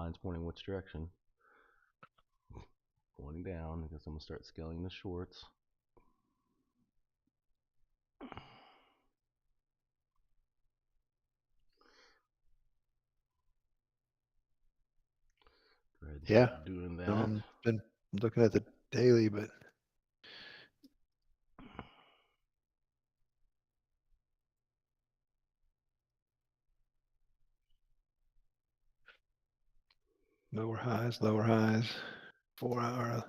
line's pointing which direction. Pointing down because I'm gonna start scaling the shorts. Go ahead and Yeah. start doing that. Been looking at the daily, but lower highs, 4 hour.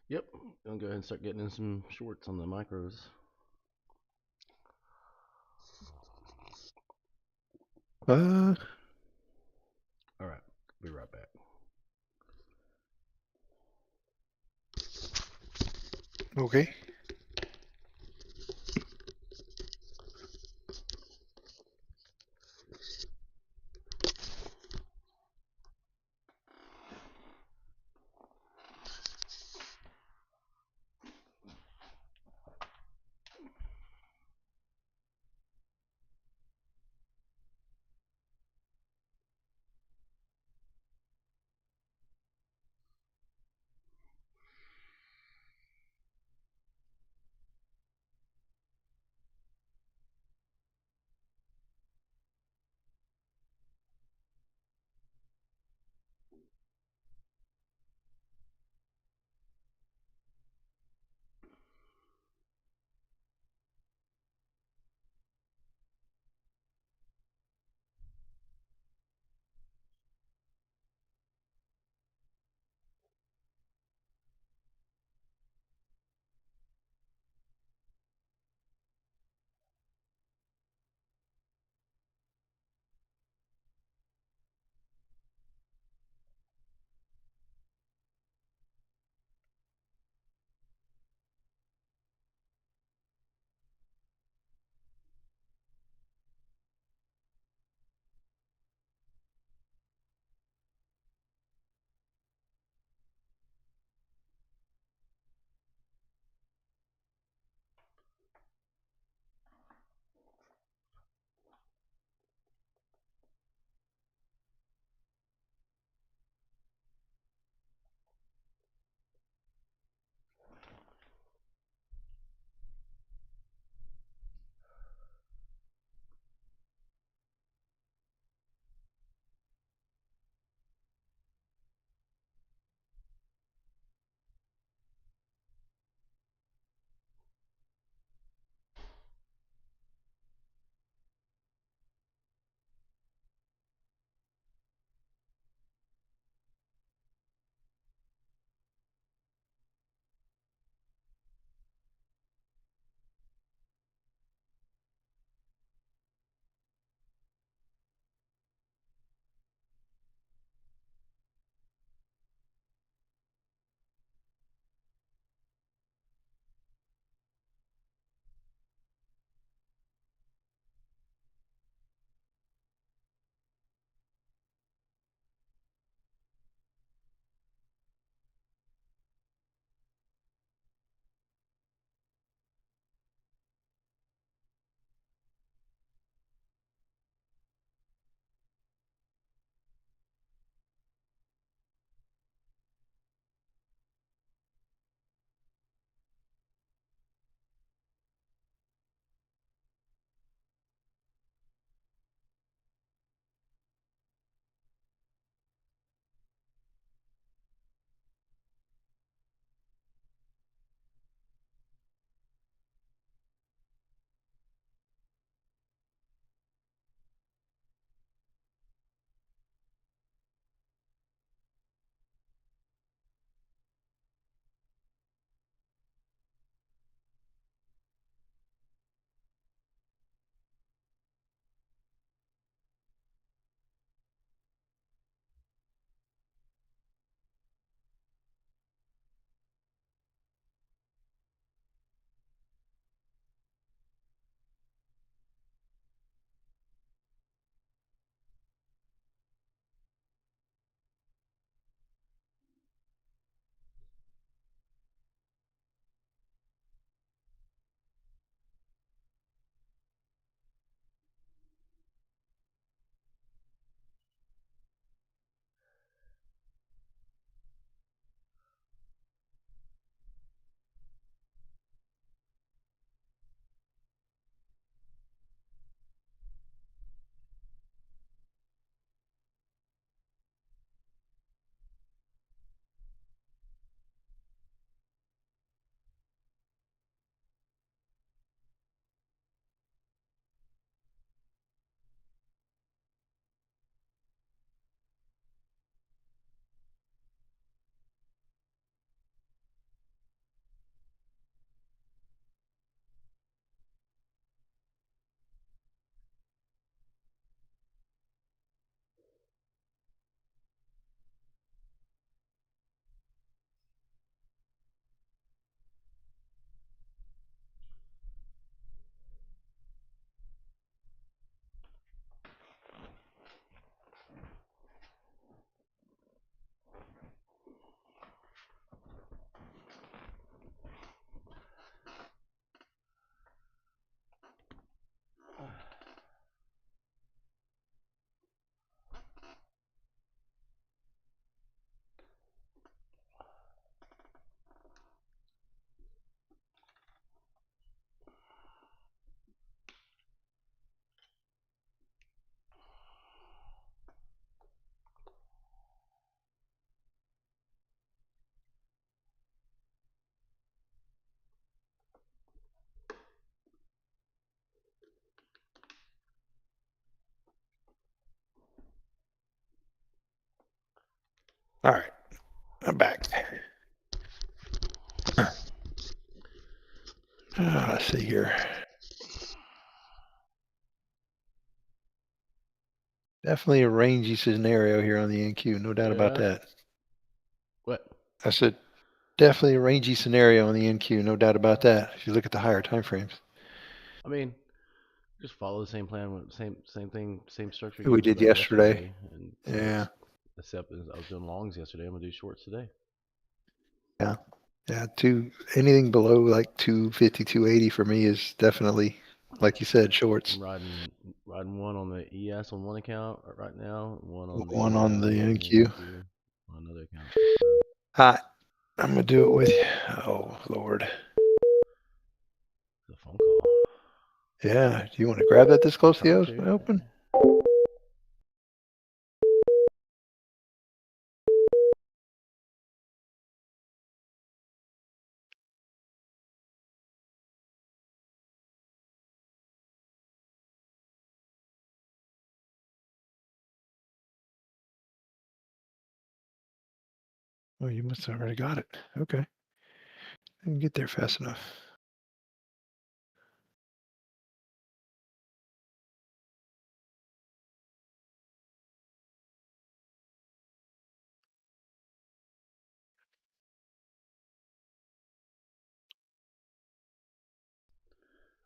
Yep, gonna go ahead and start getting in some shorts on the micros. Uh, All right, be right back. okay. All right, I'm back. Let's see here. Definitely a rangy scenario here on the NQ, no doubt about Yeah. that. What? I said definitely a rangy scenario on the NQ, no doubt about that. If you look at the higher time frames. I mean, just follow the same plan, same thing, same structure We again did yesterday. yesterday, and Yeah, except as I was doing longs yesterday, I'm gonna do shorts today. yeah, yeah. Anything below like 250, 280 for me is definitely, like you said, shorts. I'm riding one on the ES on one account right now, one on One on the the NQ. NQ on another account. So Hi, I'm gonna do it with you. Oh Lord. it's a phone call. Yeah. Do you want to grab that this I'm close to trying the to. open? Oh, you must have already got it. Okay. I didn't get there fast enough.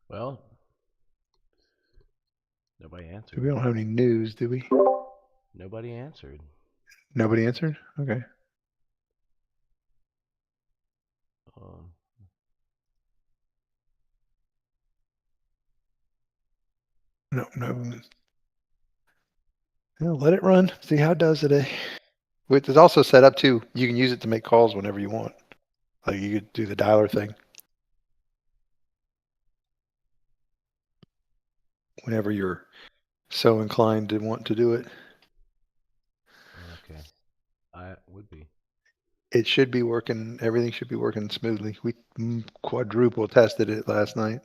Well, nobody So answered. we don't have any news, do we? Nobody answered. Nobody answered? Okay. Um, No, no. Well, let it run. See how it does today. Which is also set up too. You can use it to make calls whenever you want. Like you could do the dialer thing whenever you're so inclined to want to do it. okay, I would be. It should be working. Everything should be working smoothly. We quadruple tested it last night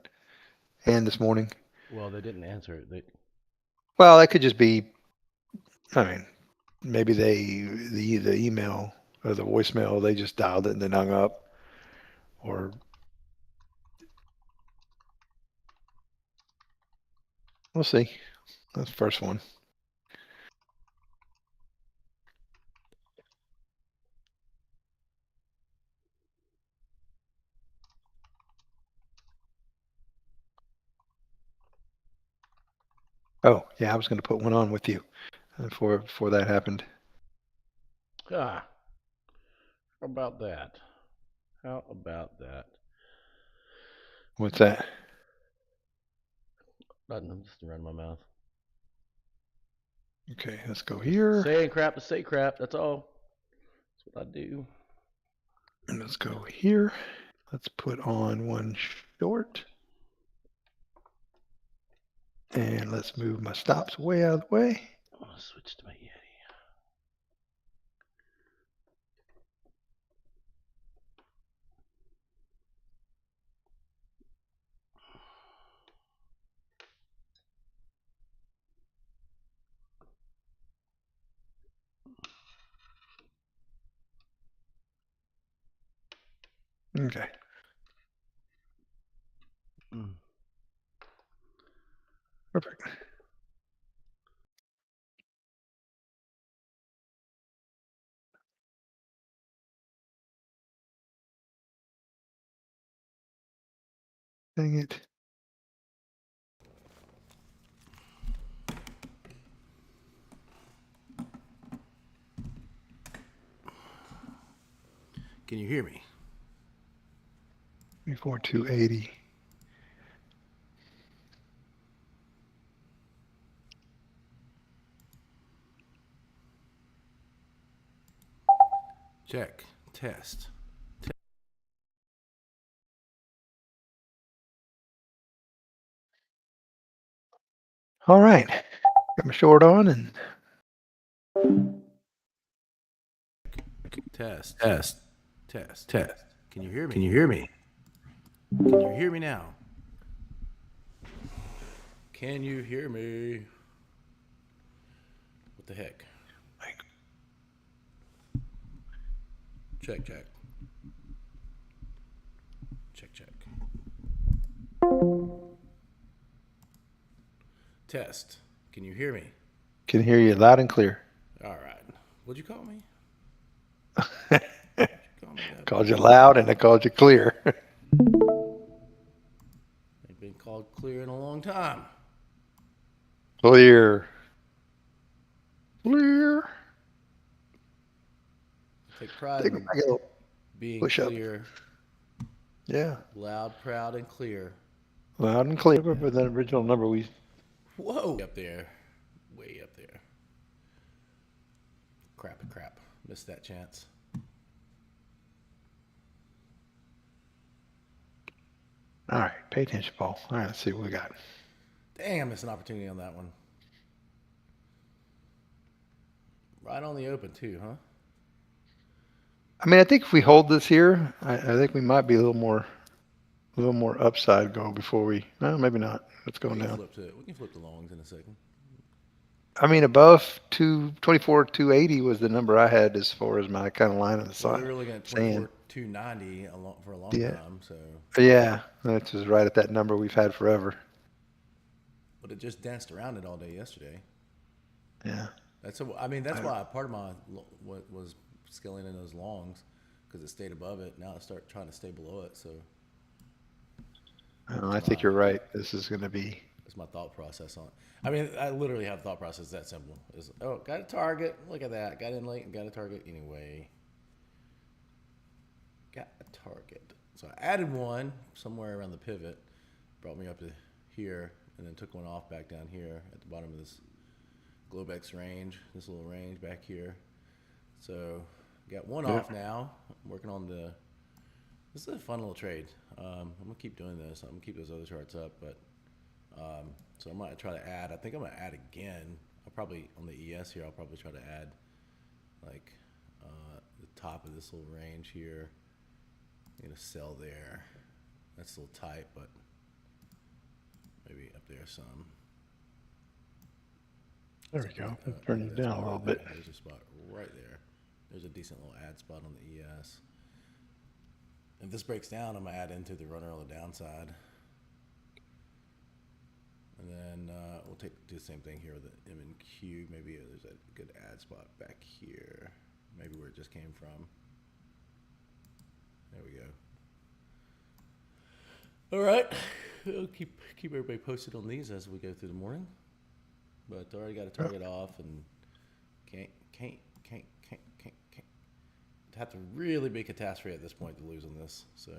and this morning. Well, they didn't answer it. Well, that could just be. I mean, maybe the email or the voicemail they just dialed it and then hung up, or we'll see. That's the first one. Oh yeah, I was going to put one on with you before that happened. Ah, how about that? How about that? What's that? Nothing. I'm just running my mouth. Okay, let's go Just here. saying crap to say crap. That's all. That's what I do. And let's go here. Let's put on one short. And let's move my stops way out of the way. I'm gonna switch to my Yeti. Okay. Mm. Perfect. Dang it. Can you hear me? Before 280. Check. Test. All right. Got my short on and Test. Test. Test. Test. Can you hear me? Can you hear me? Can you hear me now? Can you hear me? What the heck? Check, check. Check, check. Test. Can you hear me? Can hear you loud and clear. All right. What'd you call me? Call me that. Called you loud and I called you clear. They've been called clear in a long time. Clear. Clear. Take pride Take in a little being push up. clear, Yeah. loud, proud, and clear. Loud and clear. But that original number we. Whoa! Up there. Way up there. Crap. Missed that chance. All right. Pay attention, Paul. All right. Let's see what we got. Dang, I missed an opportunity on that one. Right on the open, too, huh? I mean, I think if we hold this here, I think we might be a little more upside go before we. No, maybe not. Let's go We can down. flip the longs in a second. I mean, above 224, 280 was the number I had as far as my kind of line of the Well, sun. we were looking at Saying, 290 for a long Yeah. time, so. yeah, that was right at that number we've had forever. But it just danced around it all day yesterday. Yeah. That's why part of my what was skilling in those longs, because it stayed above it. Now I start trying to stay below it. So I think you're right. This is going to be. that's my thought process on it. I mean, I literally have a thought process that simple. Is got a target. Look at that. Got in late and got a target anyway. Got a target. So I added one somewhere around the pivot, brought me up to here, and then took one off back down here at the bottom of this Globex range, this little range back here. So got one off now. I'm working on this is a fun little trade. I'm gonna keep doing this. I'm gonna keep those other charts up, but so I'm gonna try to add. I think I'm gonna add again. I'll probably on the ES here. I'll probably try to add like the top of this little range here. I'm gonna sell there. That's a little tight, but maybe up there some. There we go. Turn it down a little bit. There's a spot right there. There's a decent little add spot on the ES. If this breaks down, I'm going to add into the runner on the downside. And then we'll do the same thing here with the M and Q. Maybe there's a good add spot back here. Maybe where it just came from. There we go. All right. We'll keep everybody posted on these as we go through the morning. But I already got a target off and can't have to really be catastrophe at this point to lose on this. So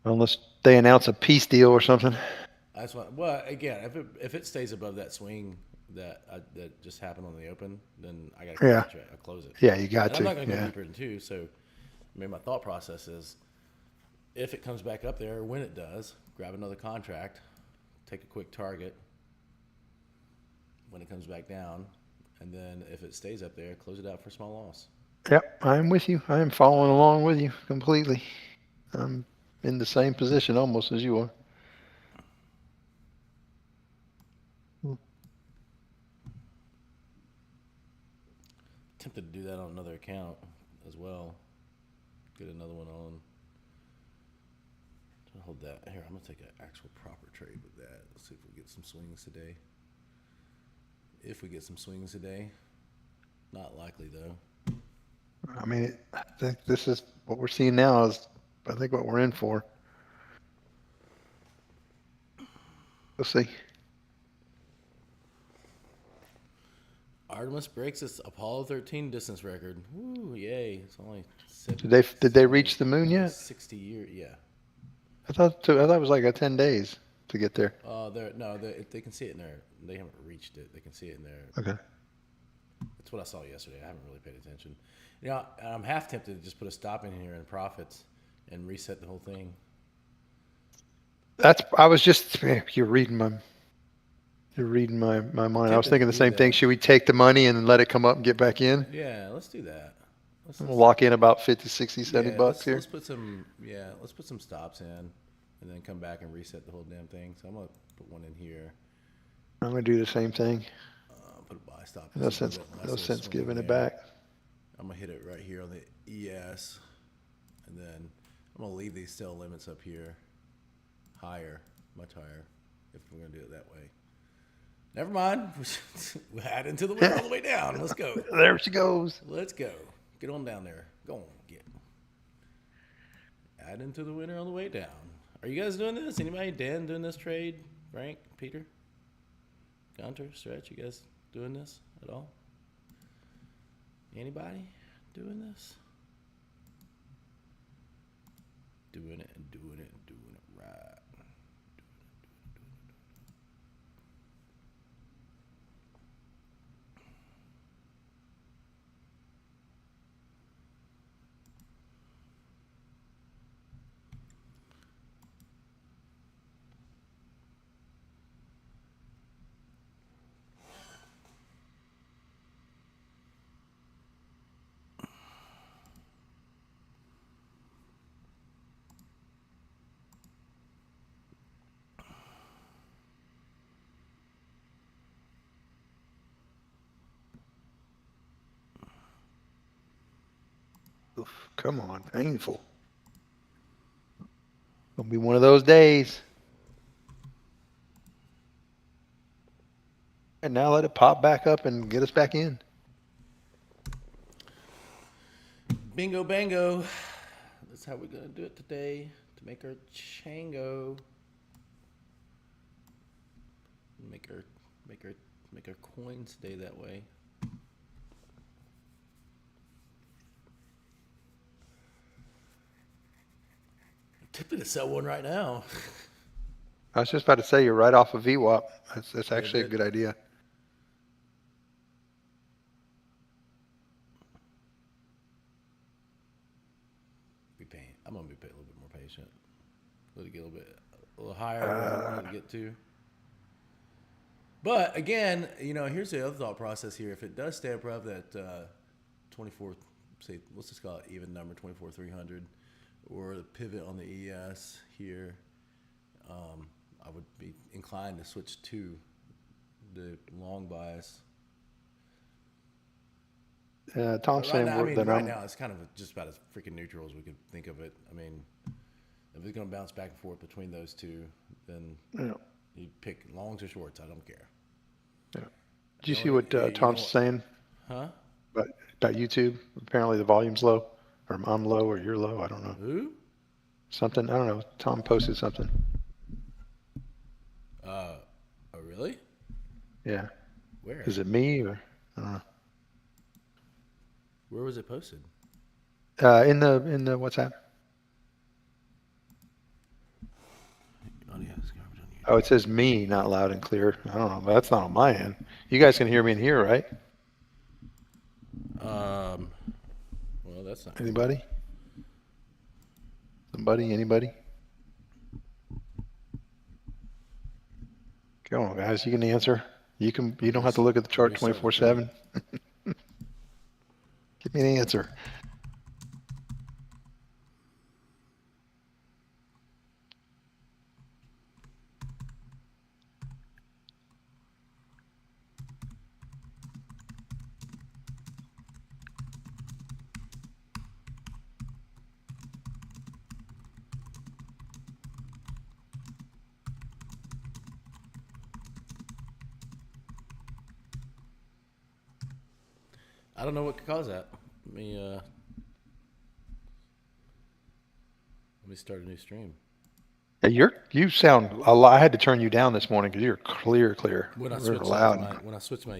Unless they announce a peace deal or something. that's what. Well, again, if it stays above that swing that just happened on the open, then I got to close it. Yeah, you got and to. I'm not going to yeah. go deeper than two. So I mean, my thought process is, if it comes back up there, when it does, grab another contract, take a quick target when it comes back down, and then if it stays up there, close it out for small loss. Yep, I'm with you. I am following along with you completely. I'm in the same position almost as you are. Tempted to do that on another account as well. Get another one on. Hold that here. I'm gonna take an actual proper trade with that. Let's see if we get some swings today. If we get some swings today, not likely though. I mean, I think this is what we're seeing now is, I think, what we're in for. Let's see. Artemis breaks its Apollo 13 distance record. Woo, yay! It's only Did they reach the moon yet? 60 years, yeah. I thought it was like 10 days to get there. They can see it in there. They haven't reached it. They can see it in there. Okay. That's what I saw yesterday. I haven't really paid attention. You know, I'm half tempted to just put a stop in here in profits and reset the whole thing. I was just, you're reading my mind. I was thinking the same thing. Should we take the money and let it come up and get back in? Yeah, let's do that. We'll lock in about 50, 60, 70 bucks here. Let's put some stops in and then come back and reset the whole damn thing. So I'm going to put one in here. I'm going to do the same thing. Put a buy stop. No sense giving it back. I'm going to hit it right here on the ES. And then I'm going to leave these cell limits up here higher, much higher, if we're going to do it that way. Never mind. We'll add into the winner all the way down. Let's go. There she goes. Let's go. Get on down there. Go on. Get. Add into the winner all the way down. Are you guys doing this? Anybody? Dan doing this trade? Frank? Peter? Gunter? Stretch? You guys doing this at all? Anybody doing this? Doing it and doing it and doing it right. Oof, come on, painful. Gonna be one of those days. And now let it pop back up and get us back in. Bingo bango. That's how we're gonna do it today to make our chango. Make our coins stay that way. Tempted to sell one right now. I was just about to say you're right off of VWAP. That's actually a good idea. I'm gonna be a little bit more patient. Let it get a little higher where I wanted to get to. But again, here's the other thought process here. If it does stay above that 24, say, let's just call it even number 24,300, or the pivot on the ES here, I would be inclined to switch to the long bias. Tom's saying right now it's kind of just about as freaking neutral as we could think of it. I mean, if it's going to bounce back and forth between those two, then you pick longs or shorts. I don't care. Yeah. Did you see what Tom's saying? Huh? About YouTube? Apparently the volume's low, or I'm low, or you're low. I don't know. Who? Something. I don't know. Tom posted something. Oh, really? Yeah. Where? Is it me or I don't know. Where was it posted? In the WhatsApp. Oh, it says me, not loud and clear. I don't know. That's not on my end. You guys can hear me in here, right? Well, that's not. Anybody? Somebody? Anybody? Come on, guys. You can answer. You don't have to look at the chart 24/7. Give me an answer. I don't know what could cause that. Let me start a new stream. Hey, you sound a lot. I had to turn you down this morning because you're clear. When I switched loud. When I switched my